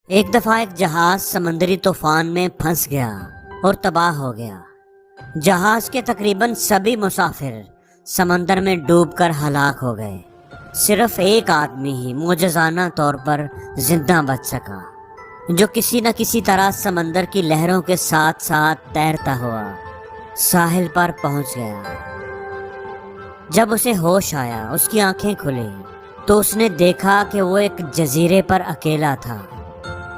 ایک دفعہ ایک جہاز سمندری طوفان میں پھنس گیا اور تباہ ہو گیا۔ جہاز کے تقریباً سبھی مسافر سمندر میں ڈوب کر ہلاک ہو گئے۔ صرف ایک آدمی ہی معجزانہ طور پر زندہ بچ سکا، جو کسی نہ کسی طرح سمندر کی لہروں کے ساتھ ساتھ تیرتا ہوا ساحل پر پہنچ گیا۔ جب اسے ہوش آیا، اس کی آنکھیں کھلی تو اس نے دیکھا کہ وہ ایک جزیرے پر اکیلا تھا۔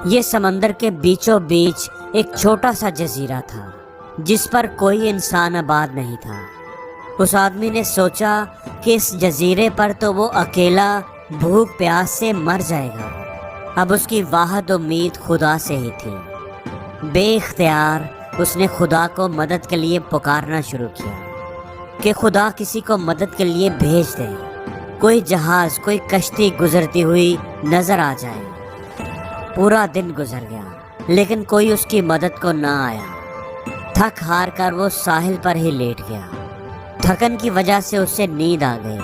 یہ سمندر کے بیچوں بیچ ایک چھوٹا سا جزیرہ تھا جس پر کوئی انسان آباد نہیں تھا۔ اس آدمی نے سوچا کہ اس جزیرے پر تو وہ اکیلا بھوک پیاس سے مر جائے گا۔ اب اس کی واحد امید خدا سے ہی تھی۔ بے اختیار اس نے خدا کو مدد کے لیے پکارنا شروع کیا کہ خدا کسی کو مدد کے لیے بھیج دے، کوئی جہاز، کوئی کشتی گزرتی ہوئی نظر آ جائے۔ پورا دن گزر گیا لیکن کوئی اس کی مدد کو نہ آیا۔ تھک ہار کر وہ ساحل پر ہی لیٹ گیا۔ تھکن کی وجہ سے اسے نیند آ گئی۔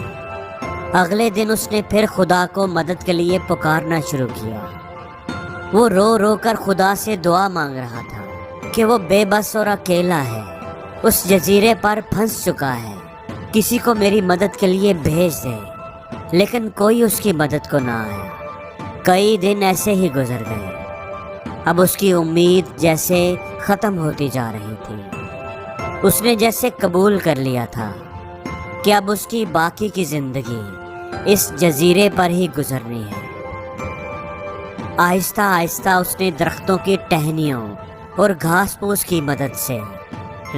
اگلے دن اس نے پھر خدا کو مدد کے لیے پکارنا شروع کیا۔ وہ رو رو کر خدا سے دعا مانگ رہا تھا کہ وہ بے بس اور اکیلا ہے، اس جزیرے پر پھنس چکا ہے، کسی کو میری مدد کے لیے بھیج دے۔ لیکن کوئی اس کی مدد کو نہ آیا۔ کئی دن ایسے ہی گزر گئے۔ اب اس کی امید جیسے ختم ہوتی جا رہی تھی۔ اس نے جیسے قبول کر لیا تھا کہ اب اس کی باقی کی زندگی اس جزیرے پر ہی گزرنی ہے۔ آہستہ آہستہ اس نے درختوں کی ٹہنیوں اور گھاس پھوس کی مدد سے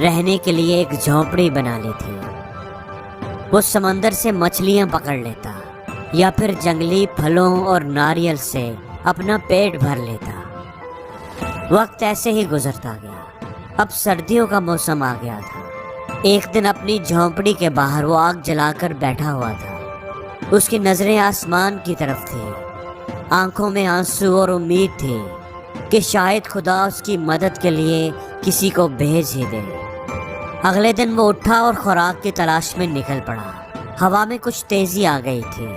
رہنے کے لیے ایک جھونپڑی بنا لی تھی۔ وہ سمندر سے مچھلیاں پکڑ لیتا یا پھر جنگلی پھلوں اور ناریل سے اپنا پیٹ بھر لیتا۔ وقت ایسے ہی گزرتا گیا۔ اب سردیوں کا موسم آ گیا تھا۔ ایک دن اپنی جھونپڑی کے باہر وہ آگ جلا کر بیٹھا ہوا تھا۔ اس کی نظریں آسمان کی طرف تھی، آنکھوں میں آنسو اور امید تھی کہ شاید خدا اس کی مدد کے لیے کسی کو بھیج ہی دے۔ اگلے دن وہ اٹھا اور خوراک کی تلاش میں نکل پڑا۔ ہوا میں کچھ تیزی آ گئی تھی۔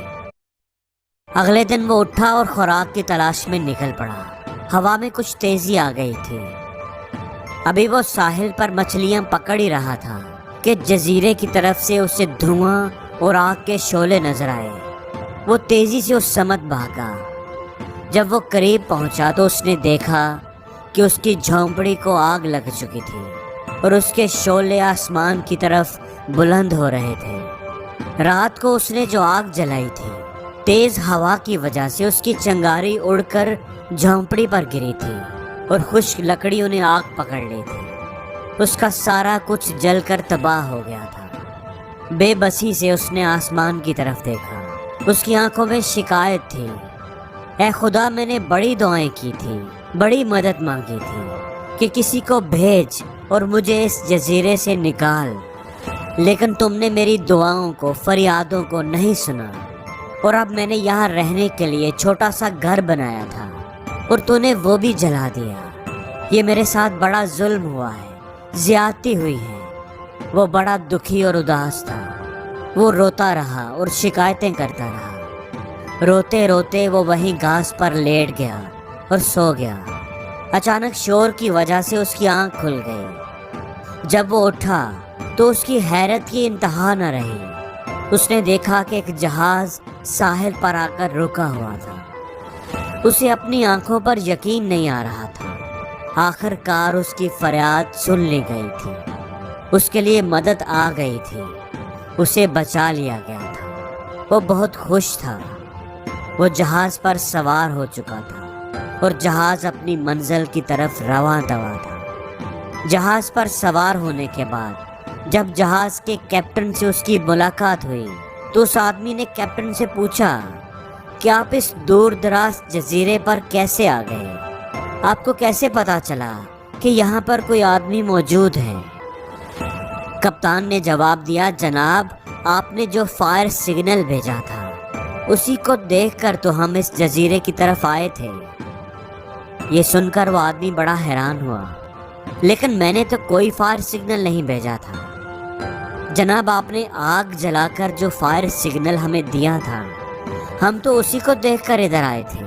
ہوا میں کچھ تیزی آ گئی تھی۔ ابھی وہ ساحل پر مچھلیاں پکڑ ہی رہا تھا کہ جزیرے کی طرف سے اسے دھواں اور آگ کے شعلے نظر آئے۔ وہ تیزی سے اس سمت بھاگا۔ جب وہ قریب پہنچا تو اس نے دیکھا کہ اس کی جھونپڑی کو آگ لگ چکی تھی اور اس کے شعلے آسمان کی طرف بلند ہو رہے تھے۔ رات کو اس نے جو آگ جلائی تھی، تیز ہوا کی وجہ سے اس کی چنگاری اڑ کر جھونپڑی پر گری تھی اور خشک لکڑیوں نے آگ پکڑ لی تھی۔ اس کا سارا کچھ جل کر تباہ ہو گیا تھا۔ بے بسی سے اس نے آسمان کی طرف دیکھا۔ اس کی آنکھوں میں شکایت تھی، اے خدا، میں نے بڑی دعائیں کی تھی، بڑی مدد مانگی تھی کہ کسی کو بھیج اور مجھے اس جزیرے سے نکال، لیکن تم نے میری دعاؤں کو، فریادوں کو نہیں سنا، اور اب میں نے یہاں رہنے کے لیے چھوٹا سا گھر بنایا تھا اور تو نے وہ بھی جلا دیا۔ یہ میرے ساتھ بڑا ظلم ہوا ہے، زیادتی ہوئی ہے۔ وہ بڑا دکھی اور اداس تھا۔ وہ روتا رہا اور شکایتیں کرتا رہا۔ روتے روتے وہ وہیں گھاس پر لیٹ گیا اور سو گیا۔ اچانک شور کی وجہ سے اس کی آنکھ کھل گئی۔ جب وہ اٹھا تو اس کی حیرت کی انتہا نہ رہی۔ اس نے دیکھا کہ ایک جہاز ساحل پر آ کر رکا ہوا تھا۔ اسے اپنی آنکھوں پر یقین نہیں آ رہا تھا۔ آخر کار اس کی فریاد سن لی گئی تھی۔ اس کے لیے مدد آ گئی تھی۔ اسے بچا لیا گیا تھا۔ وہ بہت خوش تھا۔ وہ جہاز پر سوار ہو چکا تھا اور جہاز اپنی منزل کی طرف رواں دواں تھا۔ جہاز پر سوار ہونے کے بعد جب جہاز کے کیپٹن سے اس کی ملاقات ہوئی تو اس آدمی نے کیپٹن سے پوچھا کہ آپ اس دور دراز جزیرے پر کیسے آ گئے؟ آپ کو کیسے پتا چلا کہ یہاں پر کوئی آدمی موجود ہے؟ کپتان نے جواب دیا، جناب، آپ نے جو فائر سگنل بھیجا تھا اسی کو دیکھ کر تو ہم اس جزیرے کی طرف آئے تھے۔ یہ سن کر وہ آدمی بڑا حیران ہوا، لیکن میں نے تو کوئی فائر سگنل نہیں بھیجا تھا۔ جناب، آپ نے آگ جلا کر جو فائر سگنل ہمیں دیا تھا، ہم تو اسی کو دیکھ کر ادھر آئے تھے۔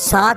7